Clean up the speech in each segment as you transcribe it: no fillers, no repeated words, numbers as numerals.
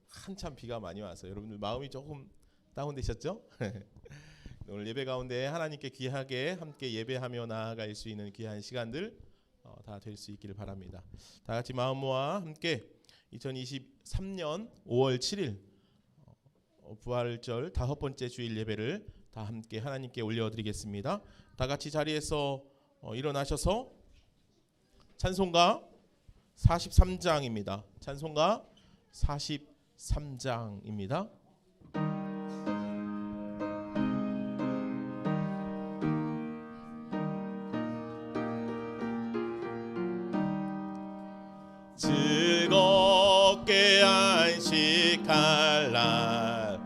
한참 비가 많이 와서 여러분들 마음이 조금 다운되셨죠? 오늘 예배 가운데 하나님께 귀하게 함께 예배하며 나아갈 수 있는 귀한 시간들 다 될 수 있기를 바랍니다. 다 같이 마음 모아 함께 2023년 5월 7일 부활절 5번째 주일 예배를 다 함께 하나님께 올려드리겠습니다. 다 같이 자리에서 일어나셔서 찬송가 43장입니다. 찬송가 43장입니다. 즐겁게 안식할 날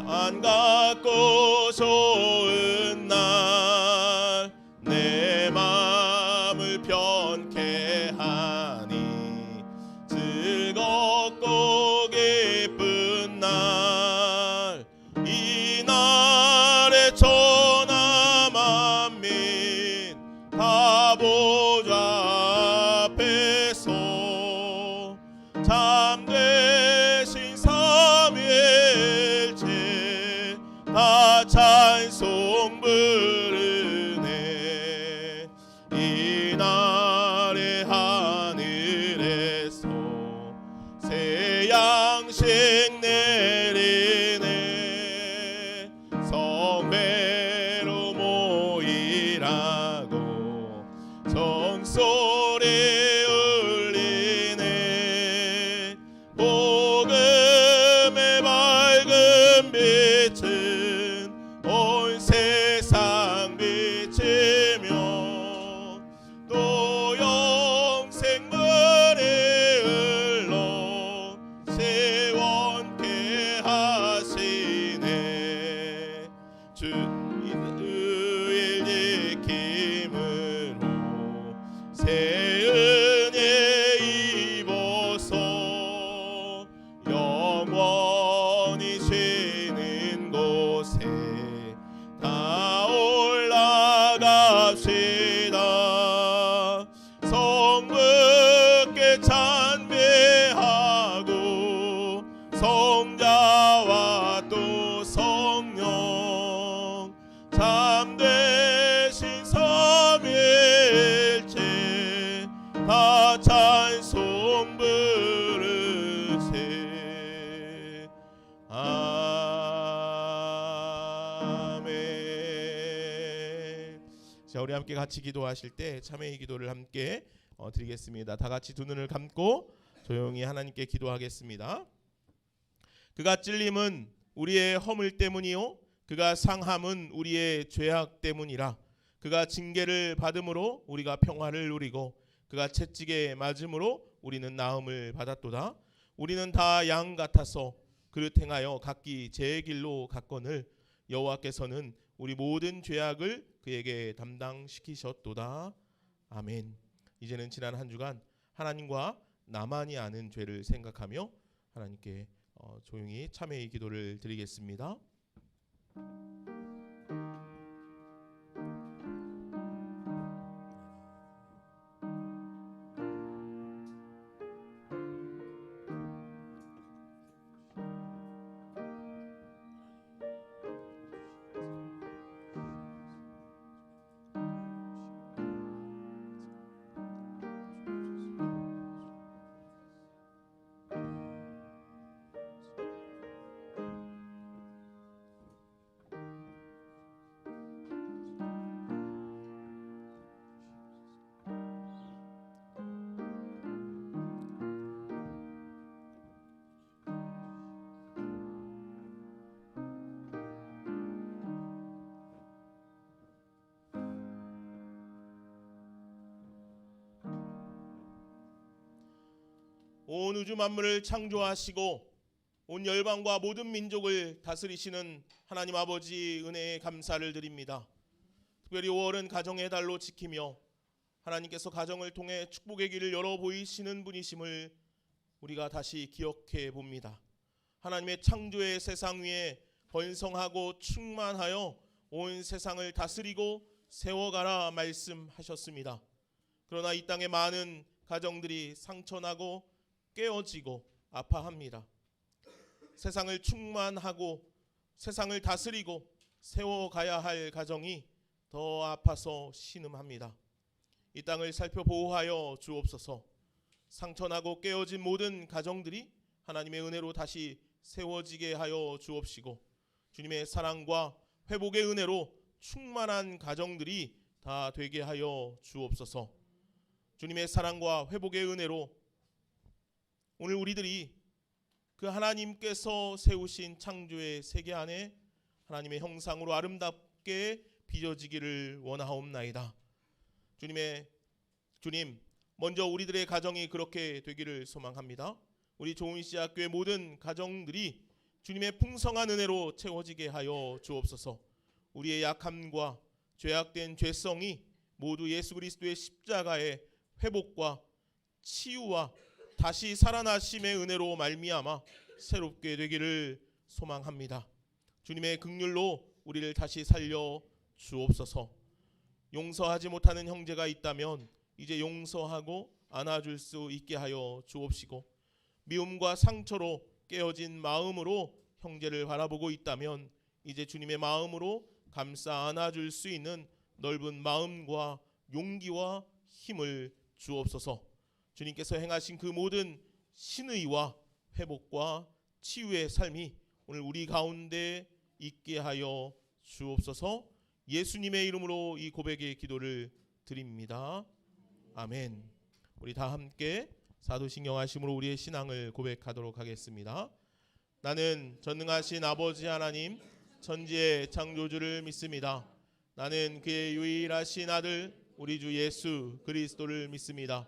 안 같고 좋은 날 내 마음을 편케 하니 즐겁고 기쁜 날 이 날에 천하 만민 다 보좌 앞에서 참되신 삼위일체 다 찬송 부르네. 이 날의 하늘에서 새 양식 내리네. 성배로 모이라고 정소리 울리네. 복음의 밝은 빛은 온 세상 비치며 또 영생문이 흘러 세원케 하시네. 주일 지킴으로 새 은혜 입어서 영원히 쉬는 곳에 다 올라갑시다. 성부께 찬미하고 성자와 또 성령 참되신 삼위일체 다 찬송 부르세. 아멘. 자, 우리 함께 같이 기도하실 때 참회의 기도를 함께 드리겠습니다. 다 같이 두 눈을 감고 조용히 하나님께 기도하겠습니다. 그가 찔림은 우리의 허물 때문이요 그가 상함은 우리의 죄악 때문이라. 그가 징계를 받음으로 우리가 평화를 누리고 그가 채찍에 맞음으로 우리는 나음을 받았도다. 우리는 다 양 같아서 그릇 행하여 각기 제 길로 갔거늘 여호와께서는 우리 모든 죄악을 그에게 담당시키셨도다. 아멘. 이제는 지난 한 주간 하나님과 나만이 아는 죄를 생각하며 하나님께 조용히 참회의 기도를 드리겠습니다. 온 우주 만물을 창조하시고 온 열방과 모든 민족을 다스리시는 하나님 아버지 은혜에 감사를 드립니다. 특별히 5월은 가정의 달로 지키며 하나님께서 가정을 통해 축복의 길을 열어 보이시는 분이심을 우리가 다시 기억해 봅니다. 하나님의 창조의 세상 위에 번성하고 충만하여 온 세상을 다스리고 세워가라 말씀하셨습니다. 그러나 이 땅의 많은 가정들이 상처나고 깨어지고 아파합니다. 세상을 충만하고 세상을 다스리고 세워가야 할 가정이 더 아파서 신음합니다. 이 땅을 살펴 보호하여 주옵소서. 상처나고 깨어진 모든 가정들이 하나님의 은혜로 다시 세워지게 하여 주옵시고, 주님의 사랑과 회복의 은혜로 충만한 가정들이 다 되게 하여 주옵소서. 주님의 사랑과 회복의 은혜로 오늘 우리들이 그 하나님께서 세우신 창조의 세계 안에 하나님의 형상으로 아름답게 빚어지기를 원하옵나이다. 주님, 먼저 우리들의 가정이 그렇게 되기를 소망합니다. 우리 좋은시학교의 모든 가정들이 주님의 풍성한 은혜로 채워지게 하여 주옵소서. 우리의 약함과 죄악된 죄성이 모두 예수 그리스도의 십자가의 회복과 치유와 다시 살아나심의 은혜로 말미암아 새롭게 되기를 소망합니다. 주님의 긍휼로 우리를 다시 살려 주옵소서. 용서하지 못하는 형제가 있다면 이제 용서하고 안아줄 수 있게 하여 주옵시고, 미움과 상처로 깨어진 마음으로 형제를 바라보고 있다면 이제 주님의 마음으로 감싸 안아줄 수 있는 넓은 마음과 용기와 힘을 주옵소서. 주님께서 행하신 그 모든 신의와 회복과 치유의 삶이 오늘 우리 가운데 있게 하여 주옵소서. 예수님의 이름으로 이 고백의 기도를 드립니다. 아멘. 우리 다 함께 사도신경하심으로 우리의 신앙을 고백하도록 하겠습니다. 나는 전능하신 아버지 하나님 천지의 창조주를 믿습니다. 나는 그의 유일하신 아들 우리 주 예수 그리스도를 믿습니다.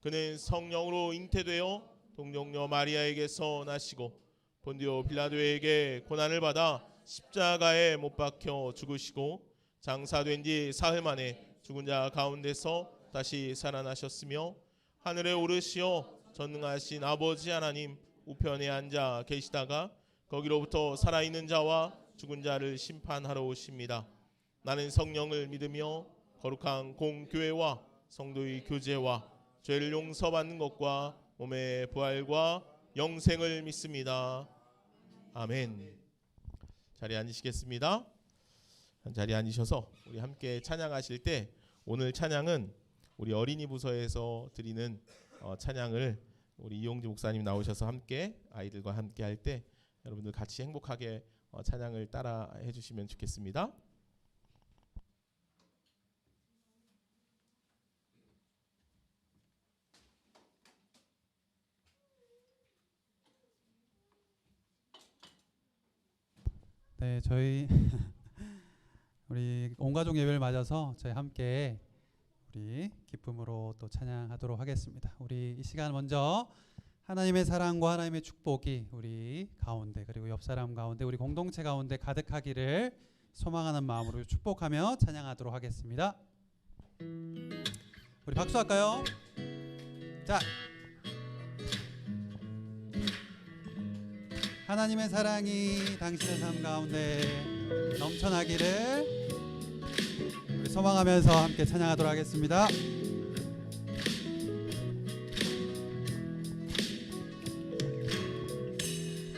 그는 성령으로 잉태되어 동정녀 마리아에게서 나시고 본디오 빌라도에게 고난을 받아 십자가에 못 박혀 죽으시고 장사된 지 사흘 만에 죽은 자 가운데서 다시 살아나셨으며 하늘에 오르시어 전능하신 아버지 하나님 우편에 앉아 계시다가 거기로부터 살아있는 자와 죽은 자를 심판하러 오십니다. 나는 성령을 믿으며 거룩한 공교회와 성도의 교제와 죄를 용서받는 것과 몸의 부활과 영생을 믿습니다. 아멘. 자리에 앉으시겠습니다. 자리에 앉으셔서 우리 함께 찬양하실 때, 오늘 찬양은 우리 어린이 부서에서 드리는 찬양을 우리 이용지 목사님 나오셔서 함께 아이들과 함께 할 때 여러분들 같이 행복하게 찬양을 따라 해주시면 좋겠습니다. 네, 저희 우리 온 가족 예배를 맞아서 저희 함께 우리 기쁨으로 또 찬양하도록 하겠습니다. 우리 이 시간 먼저 하나님의 사랑과 하나님의 축복이 우리 가운데 그리고 옆 사람 가운데 우리 공동체 가운데 가득하기를 소망하는 마음으로 축복하며 찬양하도록 하겠습니다. 우리 박수할까요? 자, 하나님의 사랑이 당신의 삶 가운데 넘쳐나기를 우리 소망하면서 함께 찬양하도록 하겠습니다.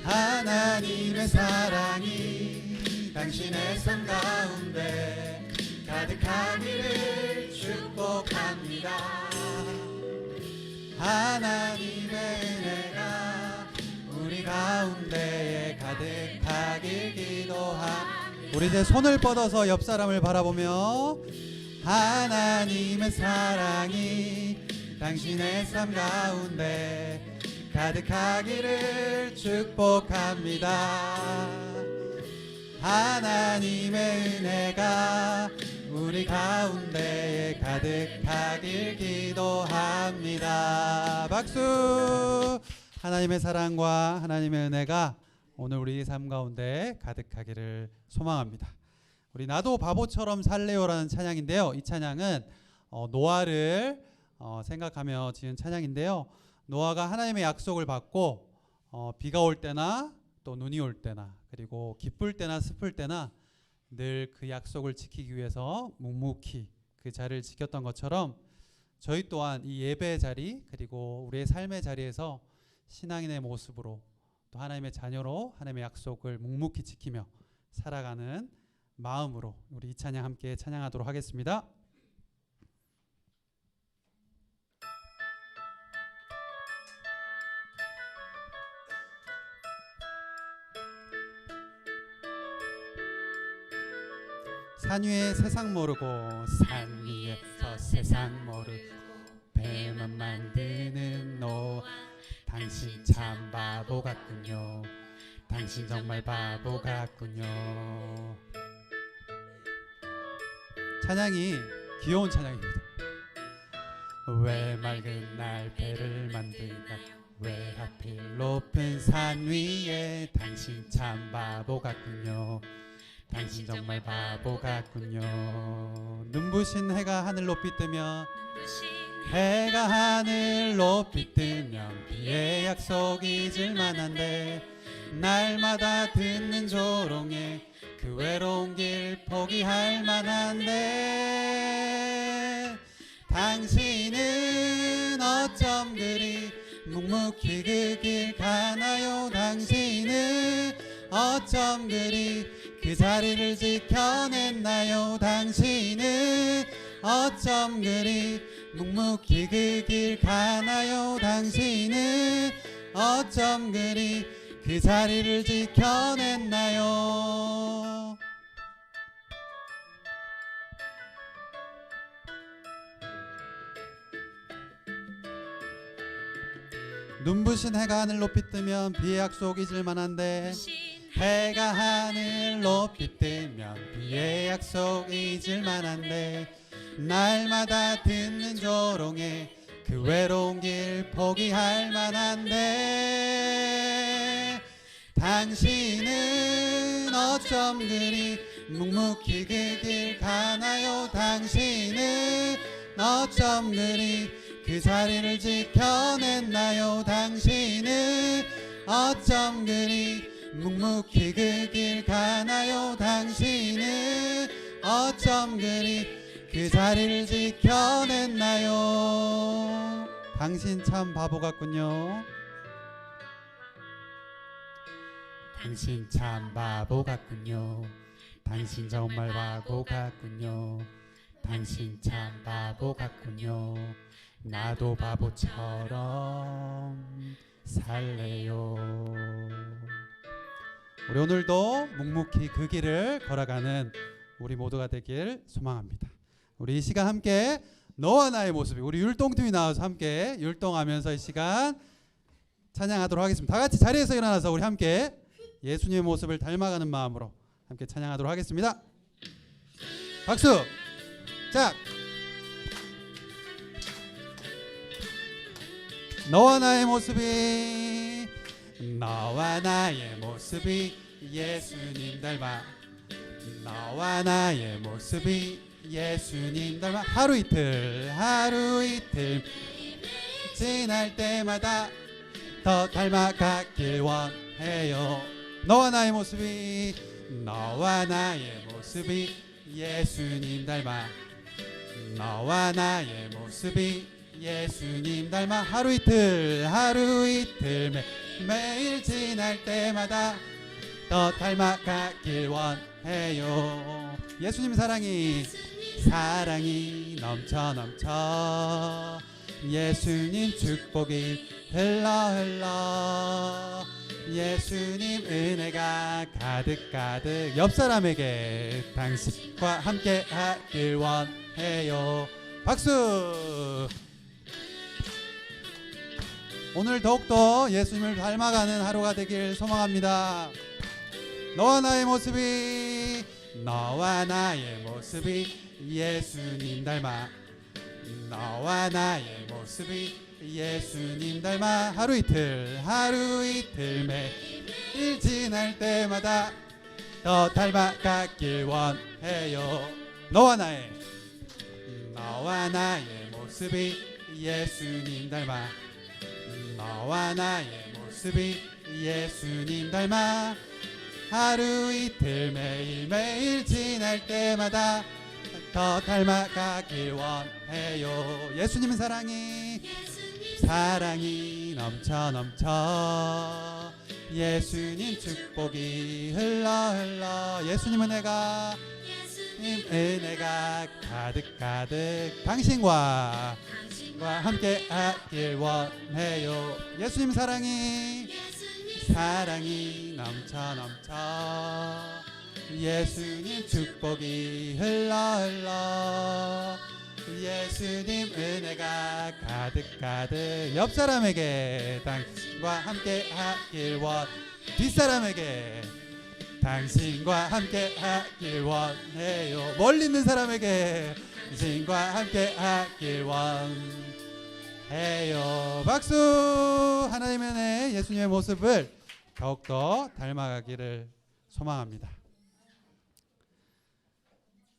하나님의 사랑이 당신의 삶 가운데 가득하기를 축복합니다. 하나님의 은혜가 우리 가운데에 가득하길 기도합니다. 우리 이제 손을 뻗어서 옆 사람을 바라보며 하나님의 사랑이 당신의 삶 가운데 가득하기를 축복합니다. 하나님의 은혜가 우리 가운데에 가득하길 기도합니다. 박수! 하나님의 사랑과 하나님의 은혜가 오늘 우리 삶 가운데 가득하기를 소망합니다. 우리 나도 바보처럼 살래요라는 찬양인데요. 이 찬양은 노아를 생각하며 지은 찬양인데요. 노아가 하나님의 약속을 받고 비가 올 때나 또 눈이 올 때나 그리고 기쁠 때나 슬플 때나 늘 그 약속을 지키기 위해서 묵묵히 그 자리를 지켰던 것처럼 저희 또한 이 예배의 자리 그리고 우리의 삶의 자리에서 신앙인의 모습으로 또 하나님의 자녀로 하나님의 약속을 묵묵히 지키며 살아가는 마음으로 우리 이 찬양 함께 찬양하도록 하겠습니다. 산 위에 세상 모르고 산 위에서 세상 모르고 배만 만드는 노아 당신 참 바보 같군요. 당신 정말 바보 같군요. 찬양이 귀여운 찬양입니다. 왜 맑은 날 배를 만드나 왜 하필 높은 산 위에 당신 참 바보 같군요. 당신 정말 바보 같군요. 눈부신 해가 하늘 높이 뜨면 해가 하늘 높이 뜨면 비의 약속 잊을 만한데 날마다 듣는 조롱에 그 외로운 길 포기할 만한데 당신은 어쩜 그리 묵묵히 그 길 가나요. 당신은 어쩜 그리 그 자리를 지켜냈나요. 당신은 어쩜 그리 묵묵히 그 길 가나요. 당신은 어쩜 그리 그 자리를 지켜냈나요. 눈부신 해가 하늘 높이 뜨면 비의 약속 잊을 만한데 해가 하늘 높이 뜨면 비의 약속 잊을 만한데 날마다 듣는 조롱에 그 외로운 길 포기할 만한데 당신은 어쩜 그리 묵묵히 그 길 가나요. 당신은 어쩜 그리 그 자리를 지켜냈나요. 당신은 어쩜 그리 묵묵히 그 길 가나요. 당신은 어쩜 그리 그 자리를 지켜냈나요. 당신 참 바보 같군요. 당신 참 바보 같군요. 당신 정말 바보 같군요. 당신 참 바보 같군요. 나도 바보처럼 살래요. 우리 오늘도 묵묵히 그 길을 걸어가는 우리 모두가 되길 소망합니다. 우리 이 시간 함께 너와 나의 모습이 우리 율동팀이 나와서 함께 율동하면서 이 시간 찬양하도록 하겠습니다. 다 같이 자리에서 일어나서 우리 함께 예수님의 모습을 닮아가는 마음으로 함께 찬양하도록 하겠습니다. 박수. 자, 너와 나의 모습이 너와 나의 모습이 예수님 닮아 너와 나의 모습이 예수님 닮아 하루 이틀 지날 때마다 더 닮아가길 원해요. 너와 나의 모습이 예수님 닮아 너와 나의 모습이 예수님 닮아 하루 이틀 매일 지날 때마다 더 닮아가길 원해요. 예수님 사랑이 넘쳐 예수님 축복이 흘러 예수님 은혜가 가득 옆 사람에게 당신과 함께 하길 원해요. 박수. 오늘 더욱더 예수님을 닮아가는 하루가 되길 소망합니다. 너와 나의 모습이 예수님 닮아 너와 나의 모습이 예수님 닮아 하루 이틀 매일 지날 때마다 더 닮아가길 원해요. 너와 나의 모습이 예수님 닮아 너와 나의 모습이 예수님 닮아 하루 이틀 매일 지날 때마다 더 닮아가길 원해요. 예수님의 사랑이 넘쳐 예수님 축복이 흘러 예수님 은혜가 가득 당신과 함께 하길 원해요. 예수님 사랑이 넘쳐 예수님 축복이 흘러 예수님 은혜가 가득 옆 사람에게 당신과 함께 하길 뒷사람에게 당신과 함께 하길 원해요. 멀리 있는 사람에게 당신과 함께 하길 원해요. 박수. 하나님의 은혜, 예수님의 모습을 더욱더 닮아가기를 소망합니다.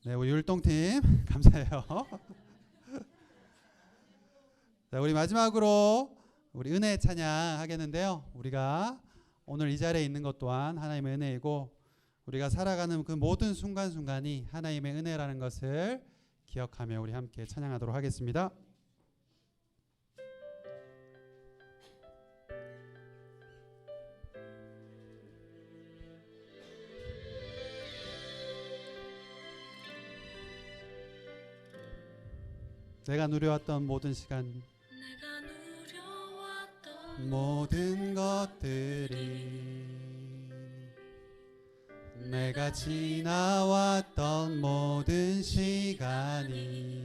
네, 우리 율동팀 감사해요. 자, 우리 마지막으로 우리 은혜 찬양 하겠는데요. 우리가 오늘 이 자리에 있는 것 또한 하나님의 은혜이고 우리가 살아가는 그 모든 순간순간이 하나님의 은혜라는 것을 기억하며 우리 함께 찬양하도록 하겠습니다. 내가 누려왔던 모든 시간, 모든 것들이 내가 지나왔던 모든 시간이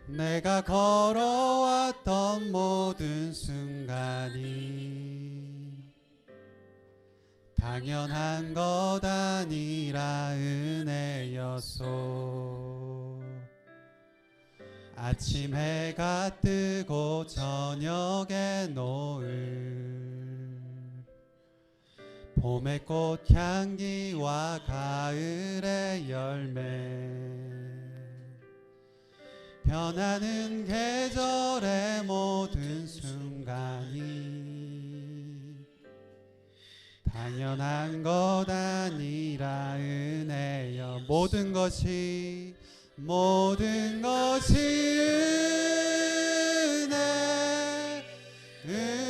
내가 걸어왔던 모든 순간이 당연한 것 아니라 은혜였소. 아침 해가 뜨고 저녁에 노을, 봄의 꽃향기와 가을의 열매, 변하는 계절의 모든 순간이 당연한 것 아니라 은혜여. 모든 것이 은혜, 은혜,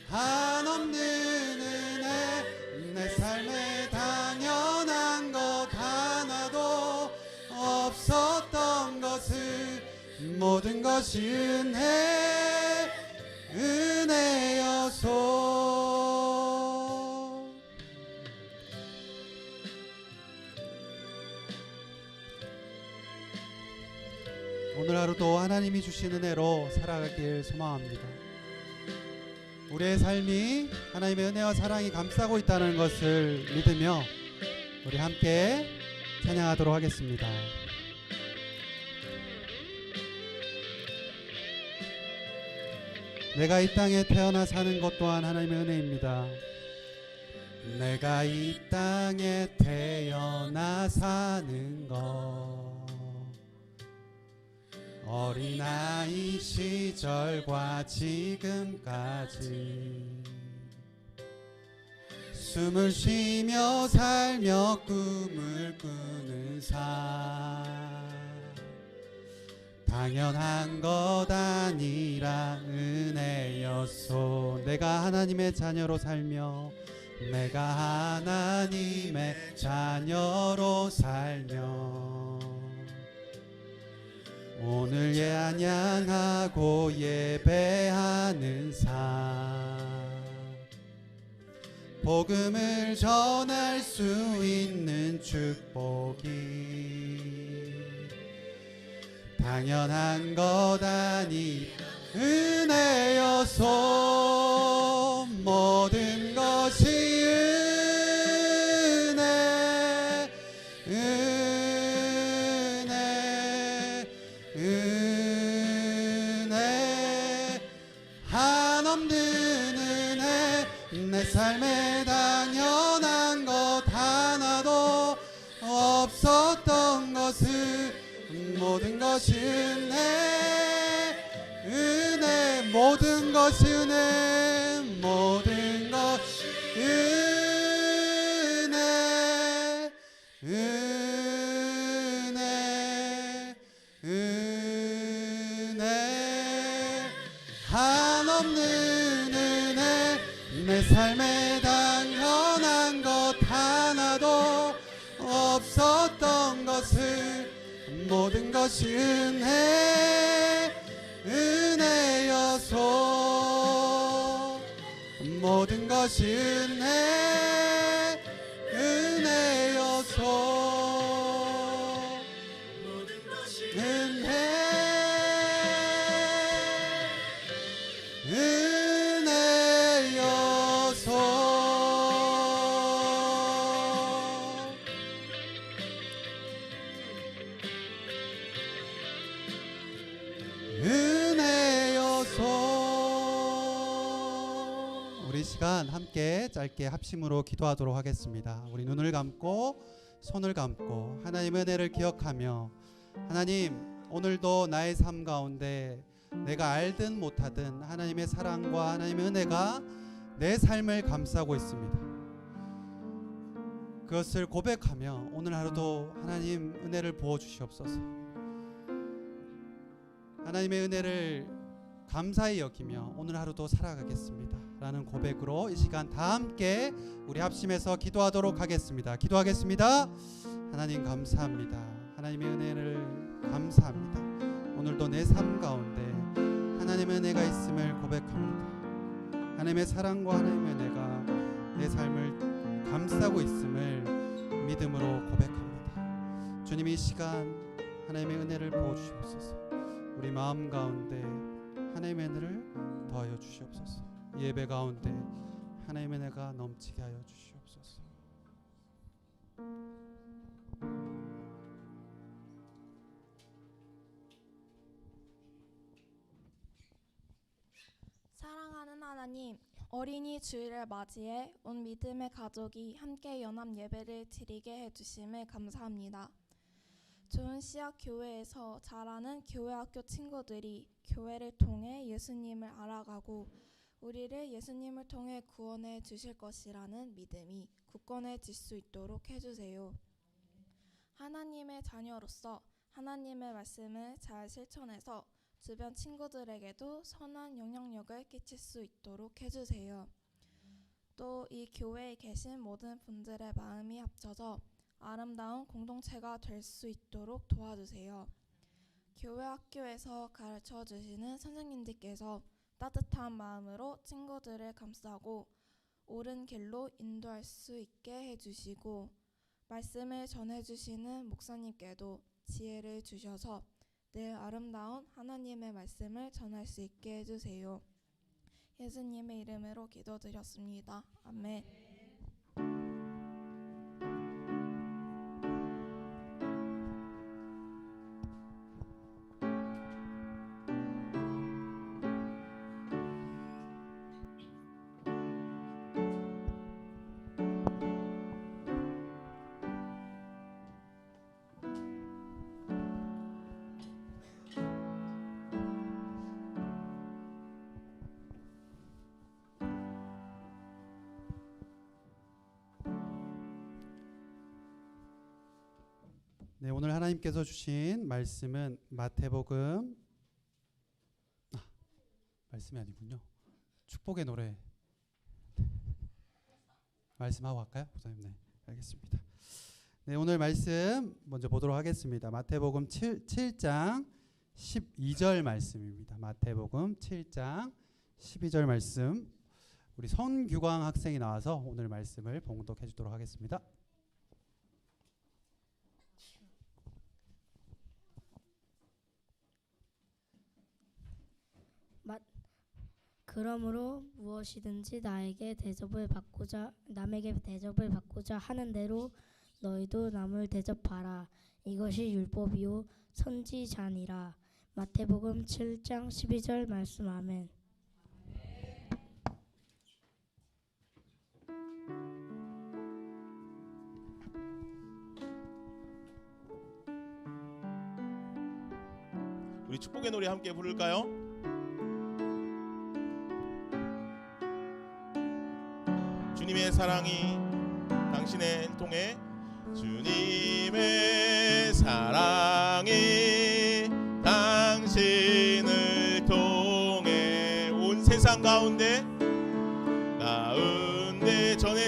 한없는 은혜. 내 삶에 당연한 것 하나도 없었던 것을 모든 것이 은혜여소. 오늘 하루도 하나님이 주신 은혜로 살아가길 소망합니다. 우리의 삶이 하나님의 은혜와 사랑이 감싸고 있다는 것을 믿으며 우리 함께 찬양하도록 하겠습니다. 내가 이 땅에 태어나 사는 것 또한 하나님의 은혜입니다. 내가 이 땅에 태어나 사는 것, 어린아이 시절과 지금까지 숨을 쉬며 살며 꿈을 꾸는 삶, 당연한 것 아니라 은혜였소. 내가 하나님의 자녀로 살며 내가 하나님의 자녀로 살며 오늘 찬양하고 예배하는 삶, 복음을 전할 수 있는 축복이 당연한 것 아니 은혜여소. 모든 것이 은혜, 한없는 은혜. 내 삶에 당연한 것 하나도 없었던 것을 모든 것이 은혜, 모든 것이 은혜, 모든 것이 은혜, 은혜, 은혜. 내 삶에 당연한 것 하나도 없었던 것을 모든 것이 은혜여서 모든 것이 은혜여서 우리 시간 함께 짧게 합심으로 기도하도록 하겠습니다. 우리 눈을 감고 손을 감고 하나님의 은혜를 기억하며, 하나님 오늘도 나의 삶 가운데 내가 알든 못하든 하나님의 사랑과 하나님의 은혜가 내 삶을 감싸고 있습니다. 그것을 고백하며 오늘 하루도 하나님 은혜를 부어주시옵소서. 하나님의 은혜를 감사히 여기며 오늘 하루도 살아가겠습니다 라는 고백으로 이 시간 다 함께 우리 합심해서 기도하도록 하겠습니다. 기도하겠습니다. 하나님 감사합니다. 하나님의 은혜를 감사합니다. 오늘도 내 삶 가운데 하나님의 은혜가 있음을 고백합니다. 하나님의 사랑과 하나님의 은혜가 내 삶을 감싸고 있음을 믿음으로 고백합니다. 주님, 이 시간 하나님의 은혜를 부어주시옵소서. 우리 마음 가운데 하나님의 은혜를 더하여 주시옵소서. 이 예배 가운데 하나님의 은혜가 넘치게 하여 주시옵소서. 사랑하는 하나님, 어린이 주일을 맞이해 온 믿음의 가족이 함께 연합 예배를 드리게 해주심을 감사합니다. 좋은 씨앗 교회에서 자라는 교회학교 친구들이 교회를 통해 예수님을 알아가고 우리를 예수님을 통해 구원해 주실 것이라는 믿음이 굳건해질 수 있도록 해주세요. 하나님의 자녀로서 하나님의 말씀을 잘 실천해서 주변 친구들에게도 선한 영향력을 끼칠 수 있도록 해주세요. 또 이 교회에 계신 모든 분들의 마음이 합쳐져 아름다운 공동체가 될 수 있도록 도와주세요. 교회 학교에서 가르쳐 주시는 선생님들께서 따뜻한 마음으로 친구들을 감싸고 옳은 길로 인도할 수 있게 해주시고, 말씀을 전해주시는 목사님께도 지혜를 주셔서 늘 아름다운 하나님의 말씀을 전할 수 있게 해주세요. 예수님의 이름으로 기도드렸습니다. 아멘. 네, 오늘 하나님께서 주신 말씀은 마태복음 말씀이 아니군요. 축복의 노래 말씀하고 갈까요? 목사님, 네, 알겠습니다. 네, 오늘 말씀 먼저 보도록 하겠습니다. 마태복음 7장 12절 말씀입니다. 마태복음 7장 12절 말씀, 우리 선규광 학생이 나와서 오늘 말씀을 봉독해 주도록 하겠습니다. 그러므로 무엇이든지 남에게 대접을 받고자 하는 대로 너희도 남을 대접하라. 이것이 율법이요 선지자니라. 마태복음 7장 12절 말씀. 아멘. 우리 축복의 노래 함께 부를까요? 주님의 사랑이 당신을 통해, 주님의 사랑이 당신을 통해 온 세상 가운데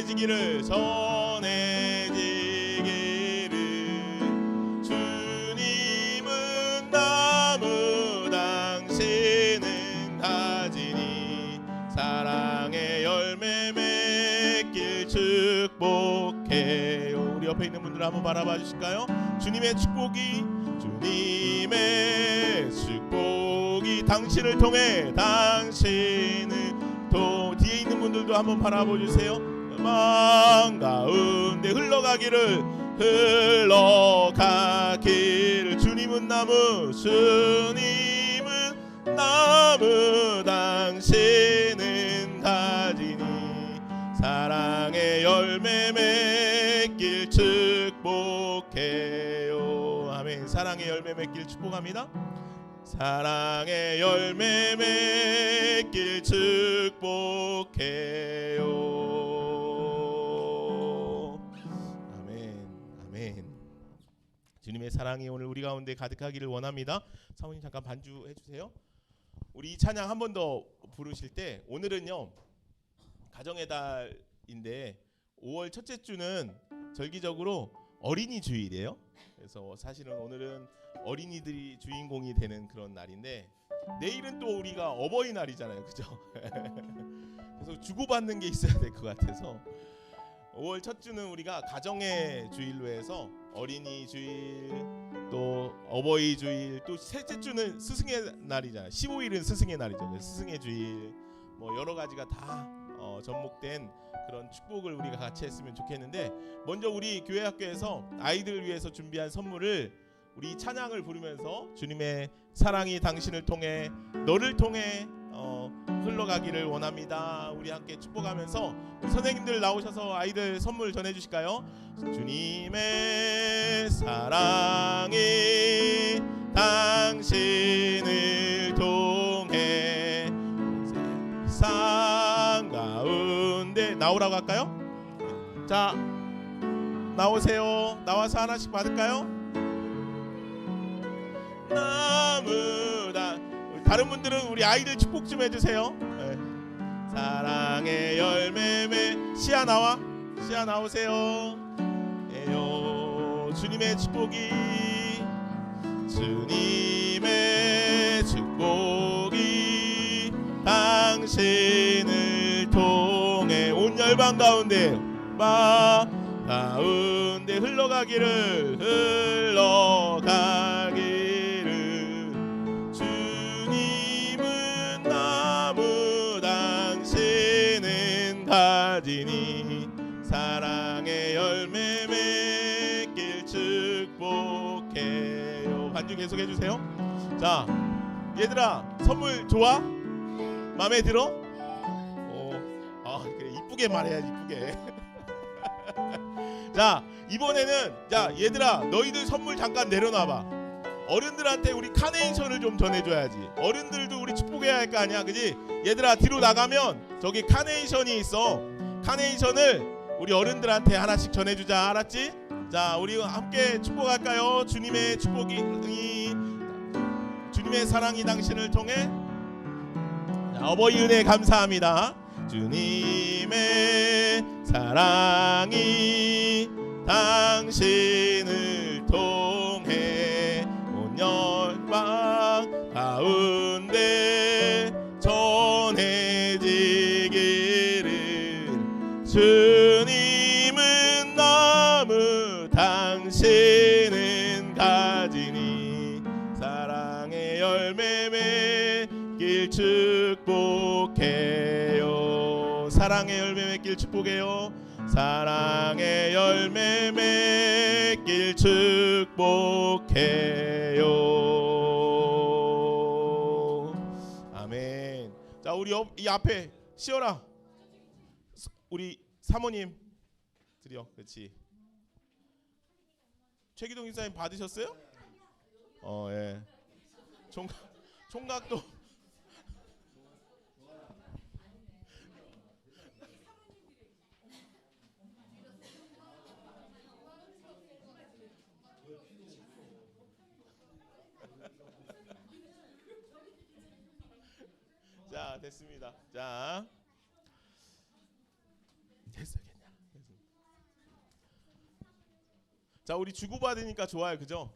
전해지기를 주님은 나무 당신은 가지니 사랑의 열매 맺길 축복해요. 우리 옆에 있는 분들 한번 바라봐 주실까요? 주님의 축복이 당신을 통해 뒤에 있는 분들도 한번 바라봐 주세요. 마음 가운데 흘러가기를 주님은 나무 당신은 가지니 사랑의 열매 맺길 축복해요. 아멘. 사랑의 열매 맺길 축복합니다. 사랑의 열매 맺길 축복해요. 아멘. 아멘. 주님의 사랑이 오늘 우리 가운데 가득하기를 원합니다. 사모님 잠깐 반주해 주세요. 우리 이 찬양 한 번 더 부르실 때, 오늘은요 가정의 달인데 5월 첫째 주는 절기적으로 어린이 주일이에요. 그래서 사실은 오늘은 어린이들이 주인공이 되는 그런 날인데, 내일은 또 우리가 어버이날이잖아요, 그죠? 그래서 주고받는 게 있어야 될 것 같아서 5월 첫 주는 우리가 가정의 주일로 해서 어린이 주일, 또 어버이 주일, 또 셋째 주는 스승의 날이잖아요. 15일은 스승의 날이죠. 스승의 주일, 뭐 여러 가지가 다 접목된 그런 축복을 우리가 같이 했으면 좋겠는데, 먼저 우리 교회 학교에서 아이들을 위해서 준비한 선물을 우리 찬양을 부르면서 주님의 사랑이 당신을 통해 너를 통해 흘러가기를 원합니다. 우리 함께 축복하면서 선생님들 나오셔서 아이들 선물 전해 주실까요? 주님의 사랑이 당신을 통해 세상 가운데 나오라고 할까요? 자, 나오세요. 나와서 하나씩 받을까요? 다른 분들은 우리 아이들 축복 좀 해주세요. 네. 사랑의 열매 시아 나오세요. 주님의 축복이 당신을 통해 온 열방 가운데 흘러가기를 주님은 나무 당신은 가지니 사랑의 열매 맺길 축복해요. 반주 계속 해주세요. 자, 얘들아 선물 좋아? 마음에 들어? 그래, 이쁘게 말해야지, 이쁘게. 자, 이번에는 자 얘들아 너희들 선물 잠깐 내려놔봐. 어른들한테 우리 카네이션을 좀 전해줘야지. 어른들도 우리 축복해야 할 거 아니야, 그지? 얘들아 뒤로 나가면 저기 카네이션이 있어. 카네이션을 우리 어른들한테 하나씩 전해주자, 알았지? 자, 우리 함께 축복할까요? 주님의 축복이 주님의 사랑이 당신을 통해. 자, 어버이 은혜 감사합니다. 주님의 사랑이 당신을 통해 온 열방 가운데 전해지기를 주님은 나무 당신은 가지니 사랑의 열매 맺길 축복해요. 사랑의 열매 맺길 축복해요. 사랑의 열매 맺길 축복해요. 아멘. 자, 우리 이 앞에 시어라. 우리 사모님 드려. 그렇지. 최기동 인사님 받으셨어요? 예. 총각도. 자, 됐습니다. 자, 됐어, 괜찮아. 자, 우리 주고받으니까 좋아요, 그죠?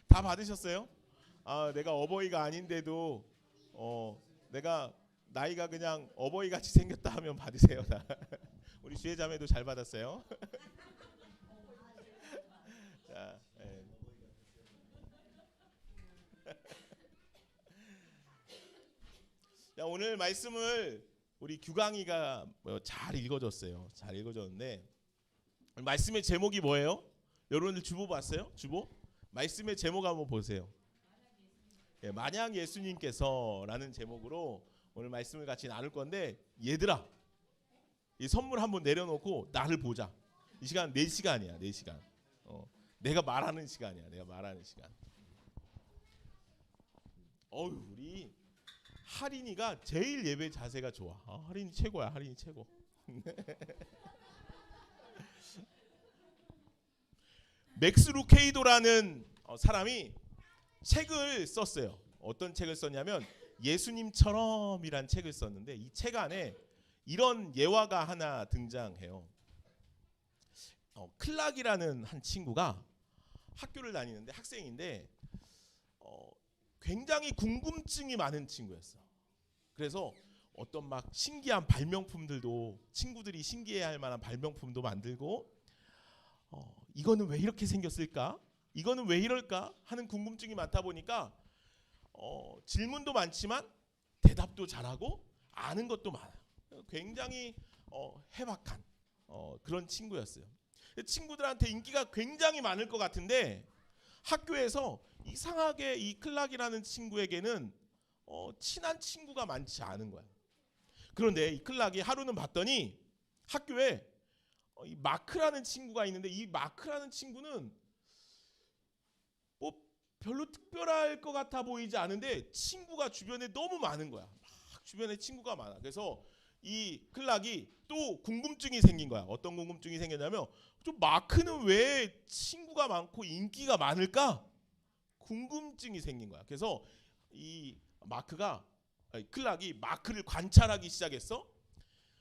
다 받으셨어요? 아, 내가 어버이가 아닌데도 내가 나이가 그냥 어버이 같이 생겼다 하면 받으세요. 다. 우리 주혜자매도 잘 받았어요. 자, 예. 자, 오늘 말씀을 우리 규강이가 잘 읽어줬어요. 잘 읽어줬는데 말씀의 제목이 뭐예요? 여러분들 주보 봤어요? 주보? 말씀의 제목 한번 보세요. 예, 만약 예수님께서라는 제목으로 오늘 말씀을 같이 나눌 건데, 얘들아, 이 선물 한번 내려놓고 나를 보자. 이 시간 4시간이야. 4시간. 내가 말하는 시간이야. 내가 말하는 시간. 우리 할인이가 제일 예배 자세가 좋아. 할인이 최고야. 할인이 최고. 맥스 루케이도라는 사람이 책을 썼어요. 어떤 책을 썼냐면 예수님처럼이란 책을 썼는데, 이 책 안에 이런 예화가 하나 등장해요. 클락이라는 한 친구가 학교를 다니는데, 학생인데 굉장히 궁금증이 많은 친구였어. 그래서 어떤 막 신기한 발명품들도, 친구들이 신기해할 만한 발명품도 만들고, 이거는 왜 이렇게 생겼을까? 이거는 왜 이럴까? 하는 궁금증이 많다 보니까 질문도 많지만 대답도 잘하고 아는 것도 많아요. 굉장히 해박한 그런 친구였어요. 친구들한테 인기가 굉장히 많을 것 같은데, 학교에서 이상하게 이 클락이라는 친구에게는 친한 친구가 많지 않은 거야. 그런데 이 클락이 하루는 봤더니 학교에 이 마크라는 친구가 있는데, 이 마크라는 친구는 뭐 별로 특별할 것 같아 보이지 않은데 친구가 주변에 너무 많은 거야. 막 주변에 친구가 많아. 그래서 이 클락이 또 궁금증이 생긴 거야. 어떤 궁금증이 생겼냐면, 좀 마크는 왜 친구가 많고 인기가 많을까? 궁금증이 생긴 거야. 그래서 이 클락이 마크를 관찰하기 시작했어.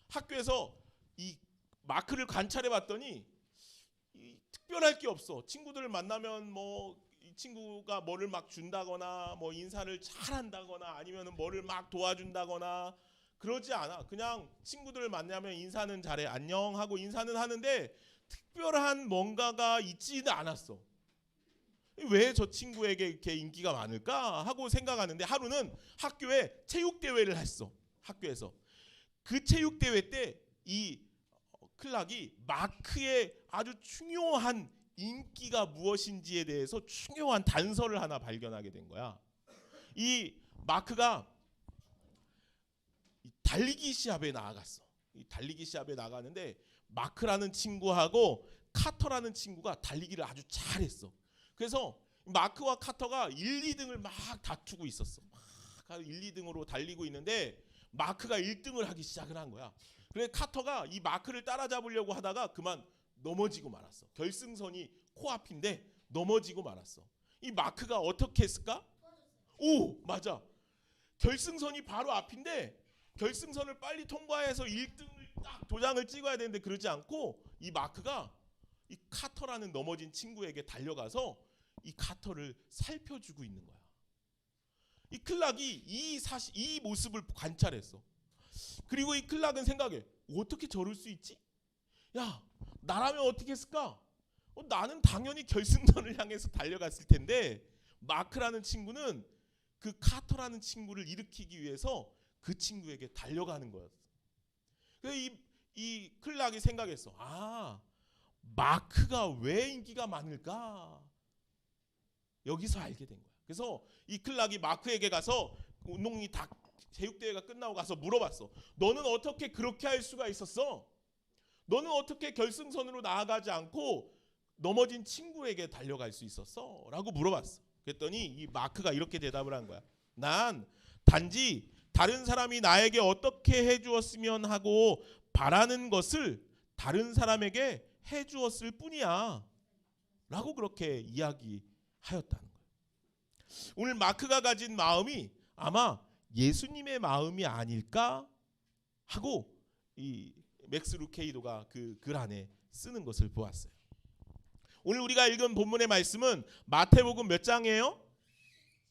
학교에서 이 마크를 관찰해 봤더니 특별할 게 없어. 친구들을 만나면 뭐 이 친구가 뭐를 막 준다거나, 뭐 인사를 잘한다거나, 아니면 뭐를 막 도와준다거나 그러지 않아. 그냥 친구들을 만나면 인사는 잘해, 안녕 하고 인사는 하는데 특별한 뭔가가 있지는 않았어. 왜 저 친구에게 이렇게 인기가 많을까 하고 생각하는데, 하루는 학교에 체육대회를 했어. 학교에서 그 체육대회 때 이 클락이 마크의 아주 중요한 인기가 무엇인지에 대해서 중요한 단서를 하나 발견하게 된 거야. 이 마크가 달리기 시합에 나아갔어. 이 달리기 시합에 나가는데 마크라는 친구하고 카터라는 친구가 달리기를 아주 잘했어. 그래서 마크와 카터가 1, 2등을 막 다투고 있었어. 막 1, 2등으로 달리고 있는데 마크가 1등을 하기 시작을 한 거야. 그래 카터가 이 마크를 따라잡으려고 하다가 그만 넘어지고 말았어. 결승선이 코앞인데 넘어지고 말았어. 이 마크가 어떻게 했을까? 오, 맞아. 결승선이 바로 앞인데 결승선을 빨리 통과해서 1등을 딱 도장을 찍어야 되는데, 그러지 않고 이 마크가 이 카터라는 넘어진 친구에게 달려가서 이 카터를 살펴주고 있는 거야. 이 클락이 이 모습을 관찰했어. 그리고 이 클락은 생각해, 어떻게 저럴 수 있지? 야, 나라면 어떻게 했을까? 나는 당연히 결승선을 향해서 달려갔을 텐데, 마크라는 친구는 그 카터라는 친구를 일으키기 위해서 그 친구에게 달려가는 거였어. 그래서 이 클락이 생각했어. 마크가 왜 인기가 많을까? 여기서 알게 된 거야. 그래서 이 클락이 마크에게 가서, 운동이 다 체육대회가 끝나고 가서 물어봤어. 너는 어떻게 그렇게 할 수가 있었어? 너는 어떻게 결승선으로 나아가지 않고 넘어진 친구에게 달려갈 수 있었어? 라고 물어봤어. 그랬더니 이 마크가 이렇게 대답을 한 거야. 난 단지 다른 사람이 나에게 어떻게 해주었으면 하고 바라는 것을 다른 사람에게 해주었을 뿐이야 라고 그렇게 이야기하였다는 거예요. 오늘 마크가 가진 마음이 아마 예수님의 마음이 아닐까 하고 이 맥스 루케이도가 그 글 안에 쓰는 것을 보았어요. 오늘 우리가 읽은 본문의 말씀은 마태복음 몇 장이에요?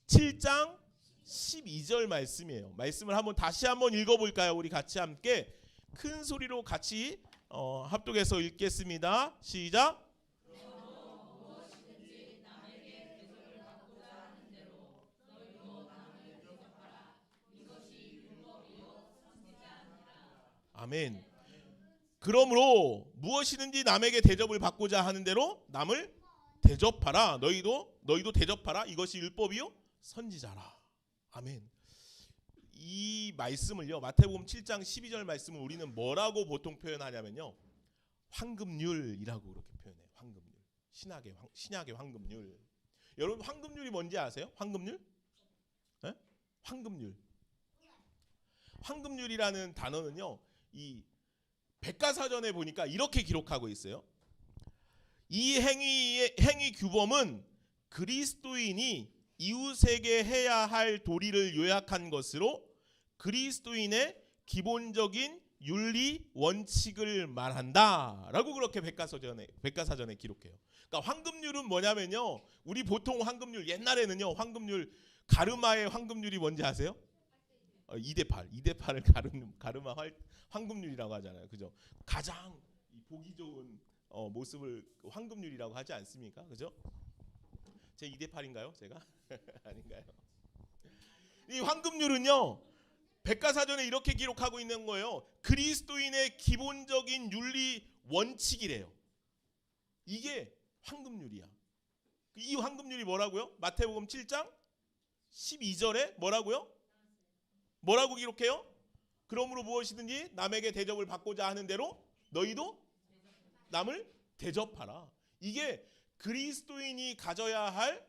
7장 12절 말씀이에요. 말씀을 다시 한번 읽어볼까요? 우리 같이 함께 큰 소리로 같이 합독해서 읽겠습니다. 시작. 아멘. 그러므로 무엇이든지 남에게 대접을 받고자 하는 대로 남을 대접하라. 너희도 대접하라. 이것이 율법이요 선지자라. 아멘. 이 말씀을요, 마태복음 7장 12절 말씀을 우리는 뭐라고 보통 표현하냐면요, 황금률이라고 그렇게 표현해요. 황금률. 신약의 황금률. 여러분 황금률이 뭔지 아세요? 황금률? 네? 황금률. 황금률이라는 단어는요, 이 백과사전에 보니까 이렇게 기록하고 있어요. 이 행위 규범은 그리스도인이 이웃에게 해야 할 도리를 요약한 것으로 그리스도인의 기본적인 윤리 원칙을 말한다라고 그렇게 백과사전에 기록해요. 그러니까 황금률은 뭐냐면요, 우리 보통 황금률 옛날에는요, 황금률 가르마의 황금률이 뭔지 아세요? 2대8을 가르마 황금률이라고 하잖아요. 그죠? 가장 보기 좋은 모습을 황금률이라고 하지 않습니까? 그죠? 제 2대8인가요? 제가? 아닌가요? 이 황금률은요, 백과사전에 이렇게 기록하고 있는 거예요. 그리스도인의 기본적인 윤리 원칙이래요. 이게 황금률이야. 이 황금률이 뭐라고요? 마태복음 7장 12절에 뭐라고요? 뭐라고 기록해요? 그러므로 무엇이든지 남에게 대접을 받고자 하는 대로 너희도 남을 대접하라. 이게 그리스도인이 가져야 할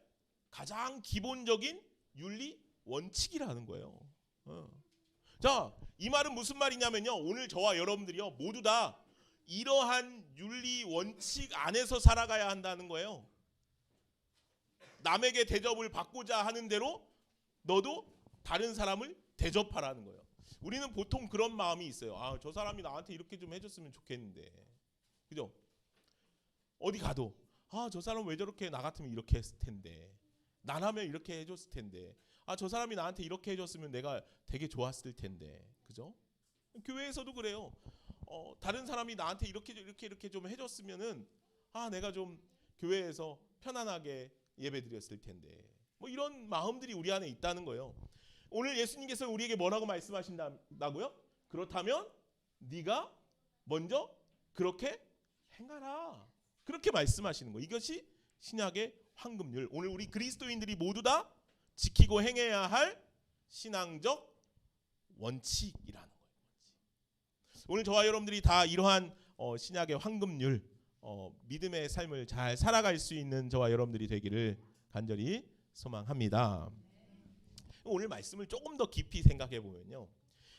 가장 기본적인 윤리 원칙이라는 거예요. 자, 이 말은 무슨 말이냐면요, 오늘 저와 여러분들이요 모두 다 이러한 윤리 원칙 안에서 살아가야 한다는 거예요. 남에게 대접을 받고자 하는 대로 너도 다른 사람을 대접하라는 거예요. 우리는 보통 그런 마음이 있어요. 아, 저 사람이 나한테 이렇게 좀 해줬으면 좋겠는데, 그죠? 어디 가도 저 사람 왜 저렇게, 나 같으면 이렇게 했을 텐데, 난 하면 이렇게 해줬을 텐데, 저 사람이 나한테 이렇게 해줬으면 내가 되게 좋았을 텐데, 그죠? 교회에서도 그래요. 다른 사람이 나한테 이렇게 좀 해줬으면은 내가 좀 교회에서 편안하게 예배드렸을 텐데, 뭐 이런 마음들이 우리 안에 있다는 거예요. 오늘 예수님께서 우리에게 뭐라고 말씀하신다고요? 그렇다면 네가 먼저 그렇게 행하라. 그렇게 말씀하시는 거예요. 이것이 신약의 황금률. 오늘 우리 그리스도인들이 모두 다 지키고 행해야 할 신앙적 원칙이라는 거예요. 오늘 저와 여러분들이 다 이러한 신약의 황금률, 믿음의 삶을 잘 살아갈 수 있는 저와 여러분들이 되기를 간절히 소망합니다. 오늘 말씀을 조금 더 깊이 생각해 보면요,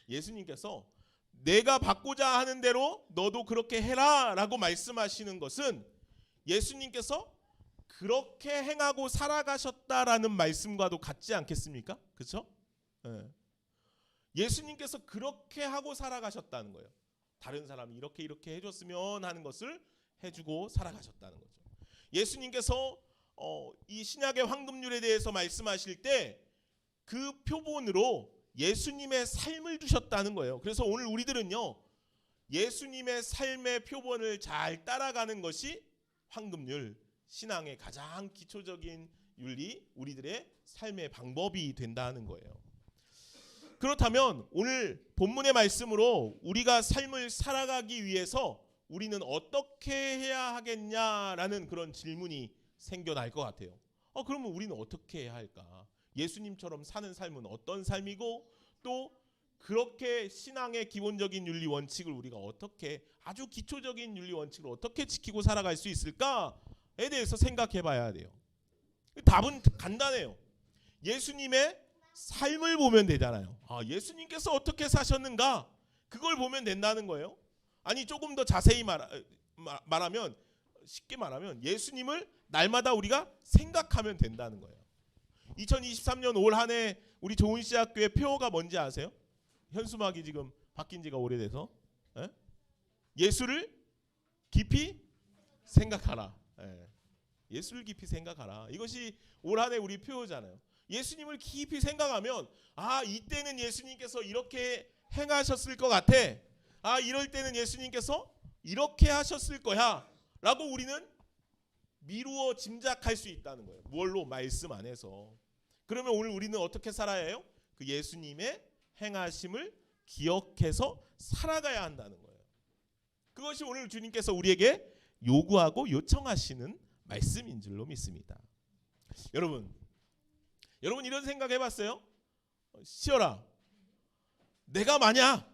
예수님께서 내가 받고자 하는 대로 너도 그렇게 해라 라고 말씀하시는 것은 예수님께서 그렇게 행하고 살아가셨다라는 말씀과도 같지 않겠습니까? 그렇죠? 예수님께서 그렇게 하고 살아가셨다는 거예요. 다른 사람이 이렇게 해줬으면 하는 것을 해주고 살아가셨다는 거죠. 예수님께서 이 신약의 황금률에 대해서 말씀하실 때 그 표본으로 예수님의 삶을 두셨다는 거예요. 그래서 오늘 우리들은요, 예수님의 삶의 표본을 잘 따라가는 것이 황금률, 신앙의 가장 기초적인 윤리, 우리들의 삶의 방법이 된다는 거예요. 그렇다면 오늘 본문의 말씀으로 우리가 삶을 살아가기 위해서 우리는 어떻게 해야 하겠냐라는 그런 질문이 생겨날 것 같아요. 그러면 우리는 어떻게 해야 할까? 예수님처럼 사는 삶은 어떤 삶이고, 또 그렇게 신앙의 기본적인 윤리 원칙을 우리가 어떻게, 아주 기초적인 윤리 원칙을 어떻게 지키고 살아갈 수 있을까에 대해서 생각해 봐야 돼요. 답은 간단해요. 예수님의 삶을 보면 되잖아요. 예수님께서 어떻게 사셨는가, 그걸 보면 된다는 거예요. 아니, 조금 더 자세히 말하면, 쉽게 말하면 예수님을 날마다 우리가 생각하면 된다는 거예요. 2023년 올 한 해 우리 좋은시학교의 표어가 뭔지 아세요? 현수막이 지금 바뀐 지가 오래돼서 예수를 깊이 생각하라. 예. 예수를 깊이 생각하라. 이것이 올 한 해 우리 표어잖아요. 예수님을 깊이 생각하면 아, 이때는 예수님께서 이렇게 행하셨을 것 같아. 아, 이럴 때는 예수님께서 이렇게 하셨을 거야 라고 우리는 미루어 짐작할 수 있다는 거예요. 뭘로? 말씀 안에서. 그러면 오늘 우리는 어떻게 살아야 해요? 그 예수님의 행하심을 기억해서 살아가야 한다는 거예요. 그것이 오늘 주님께서 우리에게 요구하고 요청하시는 말씀인 줄로 믿습니다. 여러분 이런 생각 해봤어요? 시어라, 내가 만약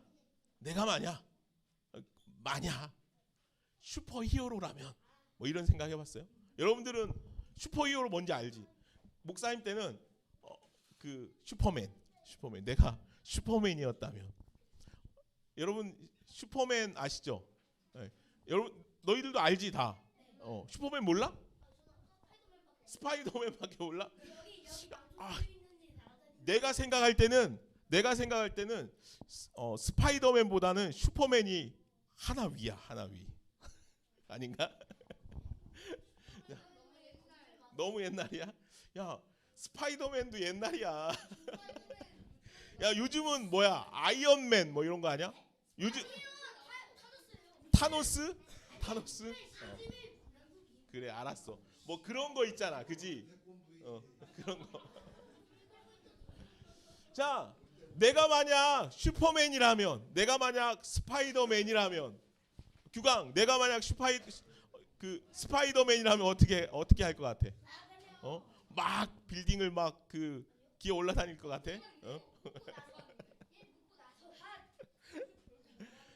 슈퍼히어로라면 뭐 이런 생각 해봤어요? 여러분들은 슈퍼히어로 뭔지 알지? 목사님 때는 그 슈퍼맨 내가 슈퍼맨이었다면, 여러분 슈퍼맨 아시죠? 네. 여러분 너희들도 알지 다. 슈퍼맨 몰라? 스파이더맨밖에 몰라? 아, 내가 생각할 때는 스파이더맨보다는 슈퍼맨이 하나 위야, 하나 위. 아닌가? 너무 옛날이야? 야, 스파이더맨도 옛날이야. 야, 요즘은 뭐야? 아이언맨 뭐 이런 거 아니야? 요즘 타노스? 그래, 알았어. 뭐 그런 거 있잖아, 그지? 그런 거. 자, 내가 만약 슈퍼맨이라면, 내가 만약 스파이더맨이라면, 규강, 내가 만약 스파이더맨이라면 어떻게 할 것 같아? 막 빌딩을 막 기어 올라다닐 것 같아?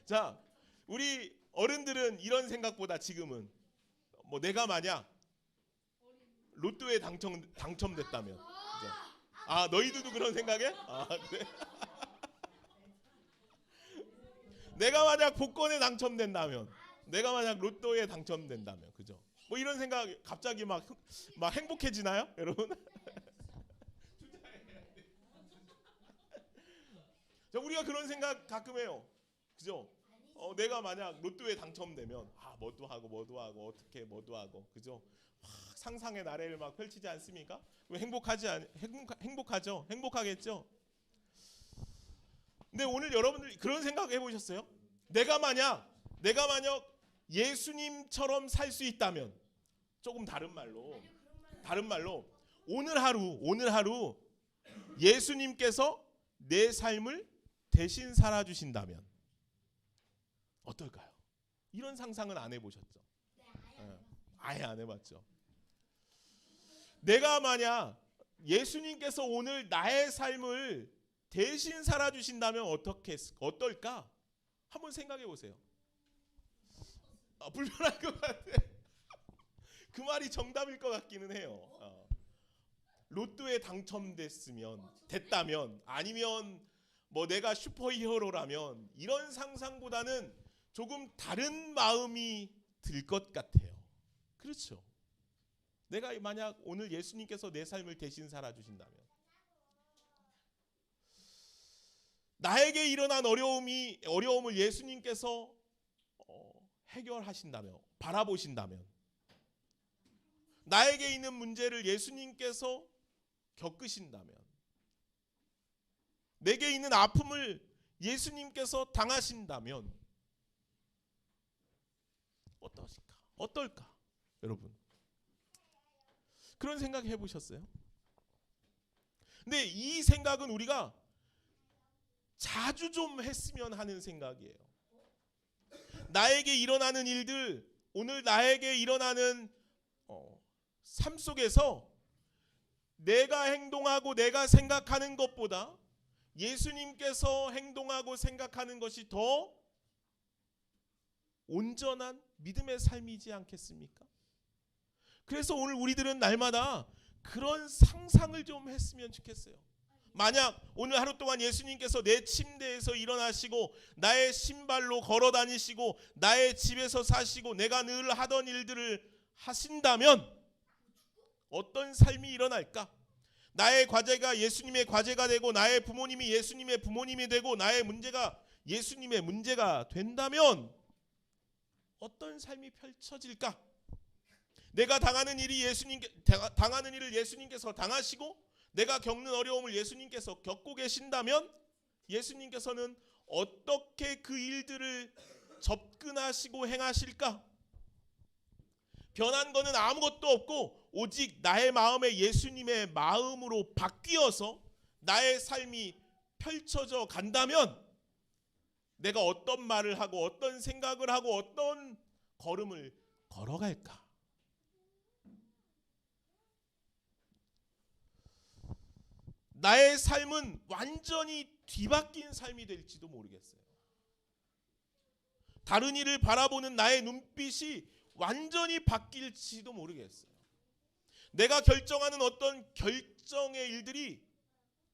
자, 우리 어른들은 이런 생각보다 지금은 뭐 내가 만약 로또에 당첨됐다면, 그죠? 아, 너희들도 그런 생각해? 아, 그래? 내가 만약 복권에 당첨된다면, 내가 만약 로또에 당첨된다면, 그죠? 뭐 이런 생각 갑자기 막 행복해지나요, 여러분? 자, 우리가 그런 생각 가끔 해요, 그죠? 내가 만약 로또에 당첨되면 뭐도 하고 어떻게 뭐도 하고, 그죠? 상상의 나래를 막 펼치지 않습니까? 행복하죠? 행복하겠죠? 근데 오늘 여러분들 그런 생각 해보셨어요? 내가 만약 예수님처럼 살 수 있다면, 조금 다른 말로 오늘 하루 예수님께서 내 삶을 대신 살아주신다면 어떨까요? 이런 상상은 안 해보셨죠? 아예 안 해봤죠. 내가 만약 예수님께서 오늘 나의 삶을 대신 살아주신다면 어떨까? 한번 생각해 보세요. 불편할 것 같아. 그 말이 정답일 것 같기는 해요. 로또에 됐다면, 아니면 뭐 내가 슈퍼히어로라면, 이런 상상보다는 조금 다른 마음이 들 것 같아요. 그렇죠? 내가 만약 오늘 예수님께서 내 삶을 대신 살아주신다면, 나에게 일어난 어려움을 예수님께서 해결하신다면, 바라보신다면, 나에게 있는 문제를 예수님께서 겪으신다면, 내게 있는 아픔을 예수님께서 당하신다면 어떨까? 여러분, 그런 생각 해보셨어요? 근데 이 생각은 우리가 자주 좀 했으면 하는 생각이에요. 나에게 일어나는 일들, 오늘 나에게 일어나는 삶 속에서 내가 행동하고 내가 생각하는 것보다 예수님께서 행동하고 생각하는 것이 더 온전한 믿음의 삶이지 않겠습니까? 그래서 오늘 우리들은 날마다 그런 상상을 좀 했으면 좋겠어요. 만약 오늘 하루 동안 예수님께서 내 침대에서 일어나시고 나의 신발로 걸어 다니시고 나의 집에서 사시고 내가 늘 하던 일들을 하신다면 어떤 삶이 일어날까? 나의 과제가 예수님의 과제가 되고, 나의 부모님이 예수님의 부모님이 되고, 나의 문제가 예수님의 문제가 된다면 어떤 삶이 펼쳐질까? 내가 당하는 일을 예수님께서 당하시고 내가 겪는 어려움을 예수님께서 겪고 계신다면 예수님께서는 어떻게 그 일들을 접근하시고 행하실까? 변한 거는 아무것도 없고 오직 나의 마음에 예수님의 마음으로 바뀌어서 나의 삶이 펼쳐져 간다면 내가 어떤 말을 하고 어떤 생각을 하고 어떤 걸음을 걸어갈까? 나의 삶은 완전히 뒤바뀐 삶이 될지도 모르겠어요. 다른 이를 바라보는 나의 눈빛이 완전히 바뀔지도 모르겠어요. 내가 결정하는 어떤 결정의 일들이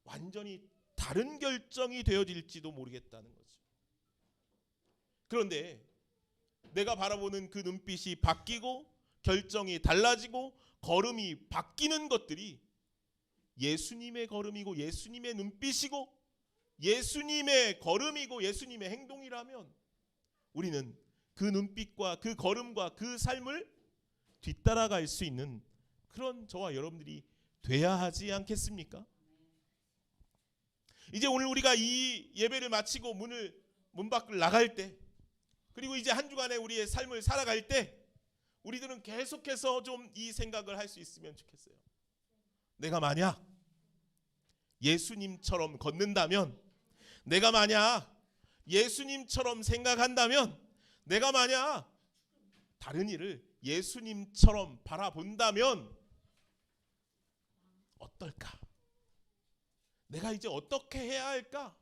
완전히 다른 결정이 되어질지도 모르겠다는 거죠. 그런데 내가 바라보는 그 눈빛이 바뀌고 결정이 달라지고 걸음이 바뀌는 것들이 예수님의 걸음이고 예수님의 눈빛이고 예수님의 걸음이고 예수님의 행동이라면 우리는 그 눈빛과 그 걸음과 그 삶을 뒤따라갈 수 있는 그런 저와 여러분들이 돼야 하지 않겠습니까? 이제 오늘 우리가 이 예배를 마치고 문 밖을 나갈 때 그리고 이제 한 주간의 우리의 삶을 살아갈 때 우리들은 계속해서 좀 이 생각을 할 수 있으면 좋겠어요. 내가 만약 예수님처럼 걷는다면, 내가 만약 예수님처럼 생각한다면, 내가 만약 다른 일을 예수님처럼 바라본다면 어떨까? 내가 이제 어떻게 해야 할까?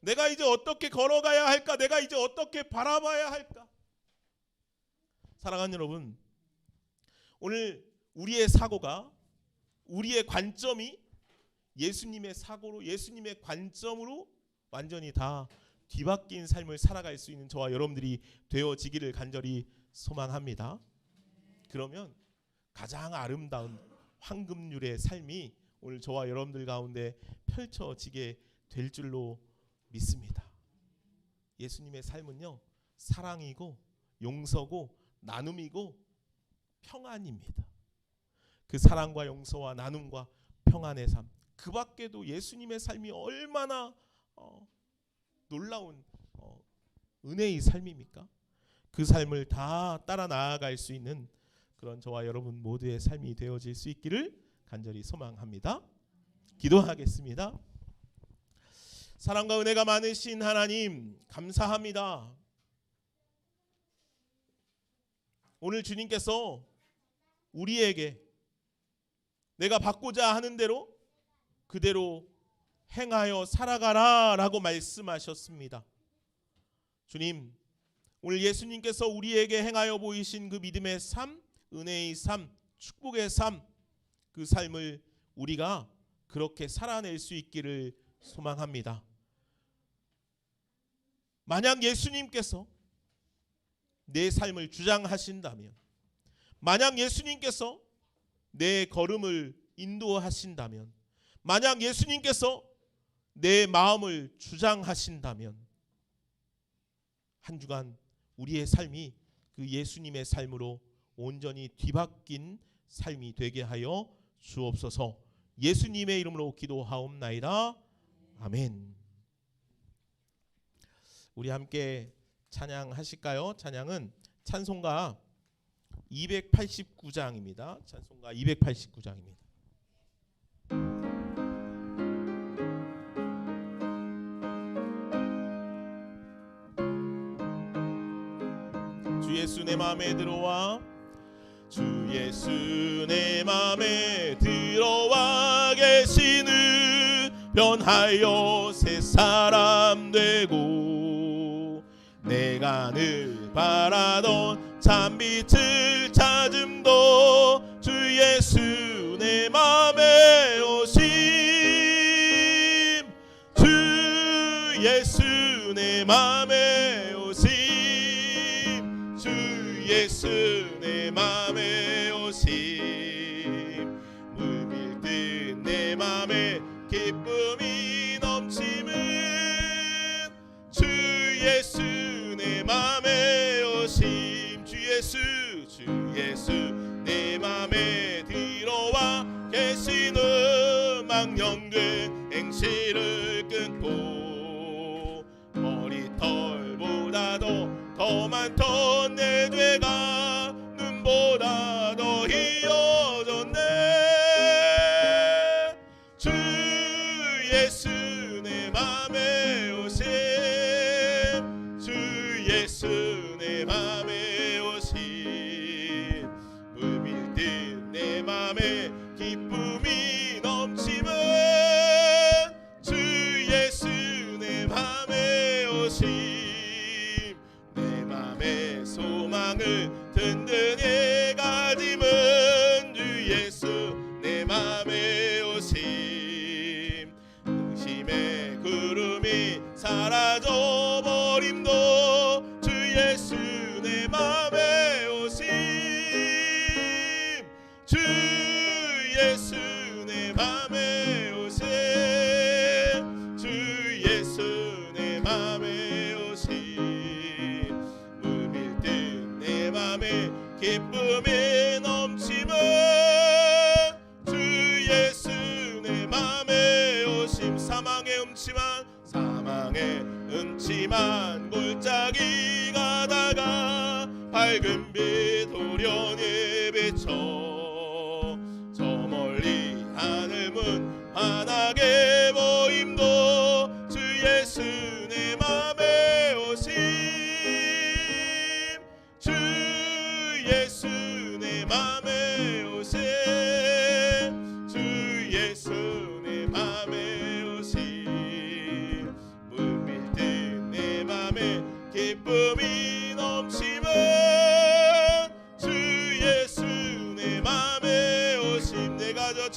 내가 이제 어떻게 걸어가야 할까? 내가 이제 어떻게 바라봐야 할까? 사랑하는 여러분, 오늘 우리의 사고가, 우리의 관점이 예수님의 사고로, 예수님의 관점으로 완전히 다 뒤바뀐 삶을 살아갈 수 있는 저와 여러분들이 되어지기를 간절히 소망합니다. 그러면 가장 아름다운 황금률의 삶이 오늘 저와 여러분들 가운데 펼쳐지게 될 줄로 믿습니다. 예수님의 삶은요, 사랑이고 용서고 나눔이고 평안입니다. 그 사랑과 용서와 나눔과 평안의 삶, 그 밖에도 예수님의 삶이 얼마나 놀라운 은혜의 삶입니까? 그 삶을 다 따라 나아갈 수 있는 그런 저와 여러분 모두의 삶이 되어질 수 있기를 간절히 소망합니다. 기도하겠습니다. 사랑과 은혜가 많으신 하나님, 감사합니다. 오늘 주님께서 우리에게 내가 받고자 하는 대로 그대로 행하여 살아가라 라고 말씀하셨습니다. 주님, 오늘 예수님께서 우리에게 행하여 보이신 그 믿음의 삶, 은혜의 삶, 축복의 삶, 그 삶을 우리가 그렇게 살아낼 수 있기를 소망합니다. 만약 예수님께서 내 삶을 주장하신다면, 만약 예수님께서 내 걸음을 인도하신다면, 만약 예수님께서 내 마음을 주장하신다면 한 주간 우리의 삶이 그 예수님의 삶으로 온전히 뒤바뀐 삶이 되게 하여 주옵소서. 예수님의 이름으로 기도하옵나이다. 아멘. 우리 함께 찬양하실까요? 찬양은 찬송가 289장입니다. 찬송가 289장입니다. 주 예수 내 맘에 들어와, 주 예수 내 맘에 들어와 계시는 변하여 새 사람 되고 내가 늘 바라던 참빛을 찾음도 주 예수 내 맘에 오심, 주 예수 내 맘에 오심, 주 예수 내 맘에 오심, 물밀듯 내 맘에 기쁨이 넘치는 주 예수 내 맘에 오심, 주 예수 내 맘에 망령된 행실을 끊고 머리털보다도 더 많던 내 죄가 눈보다 더 희어졌네. 주 예수 내 맘에 오심, 주 예수 내 맘에 오심, 물밀듯 내 맘에 기쁨이 넘치면 주 예수 내 맘에 오심, 내 맘의 소망을 든든히 가짐은 주 예수 내 맘에 오심, 의심의 구름이 사라져버림도 주 예수 내 맘에 오심, 주 예수 내 맘에 오심, 주 예수 내 맘에 오심, 물밀듯 내 맘에 기쁨이 넘치면 주 예수 내 맘에 오심, 사망의 음침한 골짜기 가다가 밝은 빛 호련히 비쳐 저 멀리 하늘 문 환하게 보임도 주 예수 내 맘에 오심, 주 예수 내 맘에 오심, 주 예수 내 맘에 오심, 물밀듯 내 맘에 기쁨이 넘치면 주 예수 내 맘에 오심, 내가 저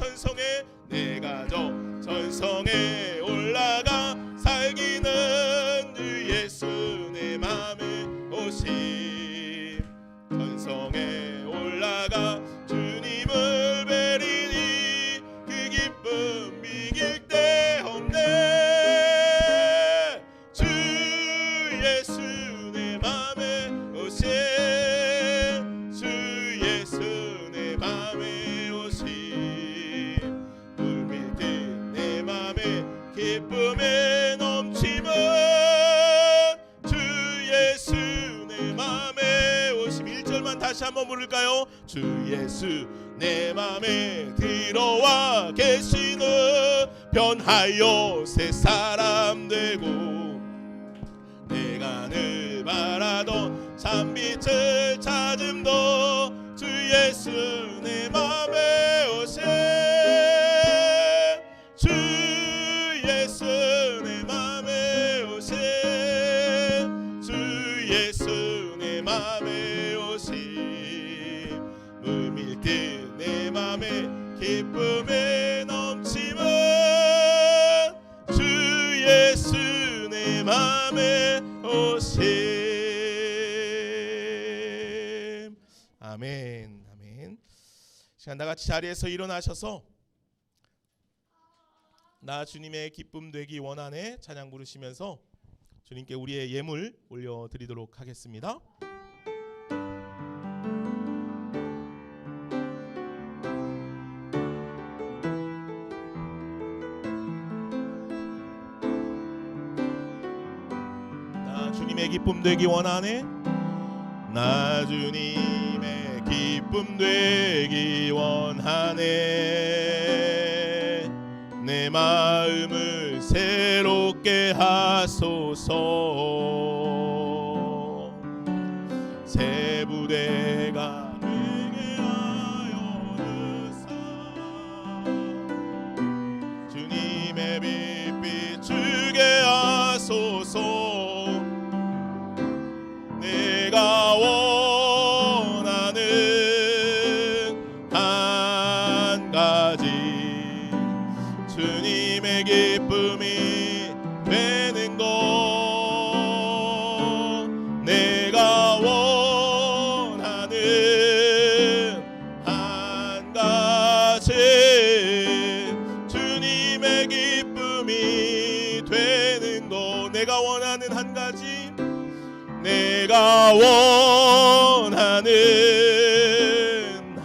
천성에 올라가 살기는 주 예수 내 맘에 오심, 천성에 올라가 주님을 뵈리니 그 기쁨 이길 데 없네. 주 예수 내 맘에 오심, 주 예수 내 맘에 오심, 물밀듯 내 맘에 기쁨에 넘치면 주 예수 내 맘에 오심. 1절만 다시 한번 부를까요? 주 예수 내 맘에 들어와 계시는 변하여 새 사람 되고 내가 늘 바라던 참빛을 찾음도 주 예수 내 맘에 오심, 주 예수 내 맘에 오심, 주 예수 내 맘에 오심, 물밀듯 내 맘에 기쁨에 넘치면 주 예수 내 맘에 오심. 아멘, 아멘. 시간 다 같이 자리에서 일어나셔서 나 주님의 기쁨 되기 원하네 찬양 부르시면서 주님께 우리의 예물 올려드리도록 하겠습니다. 나 주님의 기쁨 되기 원하네, 나 주님의 기쁨 되기 원하네, 내 마음을 새롭게 하소서, 새 부대가 되게 하여 주사, 주님의 빛 비추게 하소서, 내가 원하는 한 가지 주님의 기쁨이 되는 것, 내가 원하는 한 가지 주님의 기쁨이 되는 것, 내가 원하는 한 가지, 내가 원하는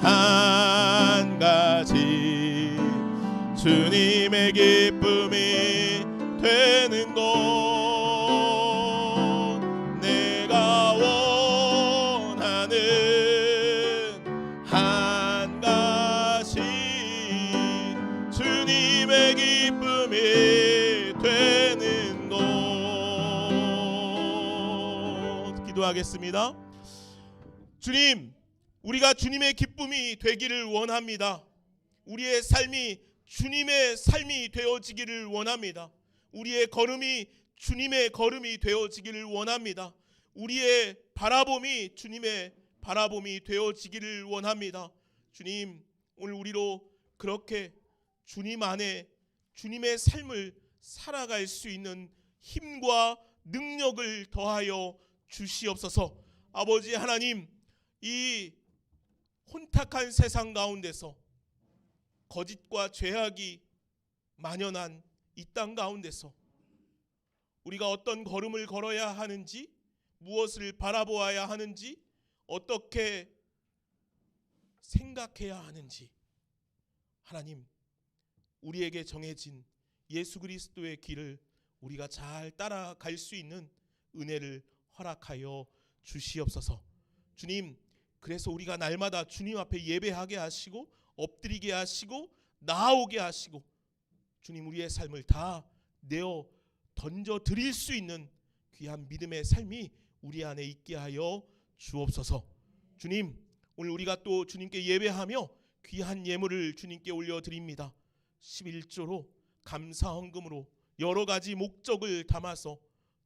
한 가지 주님 주님의 기쁨이 되는 곳 내가 원하는 한 가지 주님의 기쁨이 되는 곳 기도하겠습니다. 주님, 우리가 주님의 기쁨이 되기를 원합니다. 우리의 삶이 주님의 삶이 되어지기를 원합니다. 우리의 걸음이 주님의 걸음이 되어지기를 원합니다. 우리의 바라봄이 주님의 바라봄이 되어지기를 원합니다. 주님, 오늘 우리로 그렇게 주님 안에 주님의 삶을 살아갈 수 있는 힘과 능력을 더하여 주시옵소서. 아버지 하나님, 이 혼탁한 세상 가운데서 거짓과 죄악이 만연한 이 땅 가운데서 우리가 어떤 걸음을 걸어야 하는지, 무엇을 바라보아야 하는지, 어떻게 생각해야 하는지 하나님, 우리에게 정해진 예수 그리스도의 길을 우리가 잘 따라갈 수 있는 은혜를 허락하여 주시옵소서. 주님, 그래서 우리가 날마다 주님 앞에 예배하게 하시고 엎드리게 하시고 나아오게 하시고 주님, 우리의 삶을 다 내어 던져 드릴 수 있는 귀한 믿음의 삶이 우리 안에 있게 하여 주옵소서. 주님, 오늘 우리가 또 주님께 예배하며 귀한 예물을 주님께 올려드립니다. 11조로 감사 헌금으로 여러 가지 목적을 담아서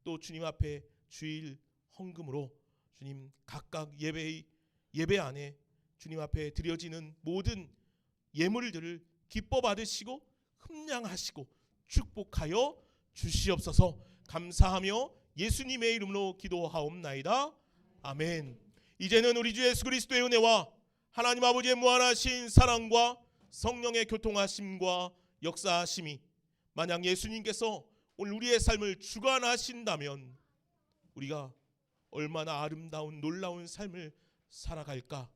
또 주님 앞에 주일 헌금으로 주님 각각 예배 안에 주님 앞에 드려지는 모든 예물들을 기뻐 받으시고 흠량하시고 축복하여 주시옵소서. 감사하며 예수님의 이름으로 기도하옵나이다. 아멘. 이제는 우리 주 예수 그리스도의 은혜와 하나님 아버지의 무한하신 사랑과 성령의 교통하심과 역사하심이 만약 예수님께서 오늘 우리의 삶을 주관하신다면 우리가 얼마나 아름다운 놀라운 삶을 살아갈까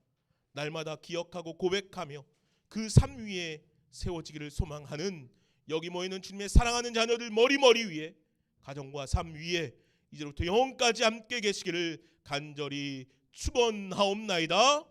날마다 기억하고 고백하며 그 삶 위에 세워지기를 소망하는 여기 모이는 주님의 사랑하는 자녀들 머리 위에 가정과 삶 위에 이제부터 영원까지 함께 계시기를 간절히 축원하옵나이다.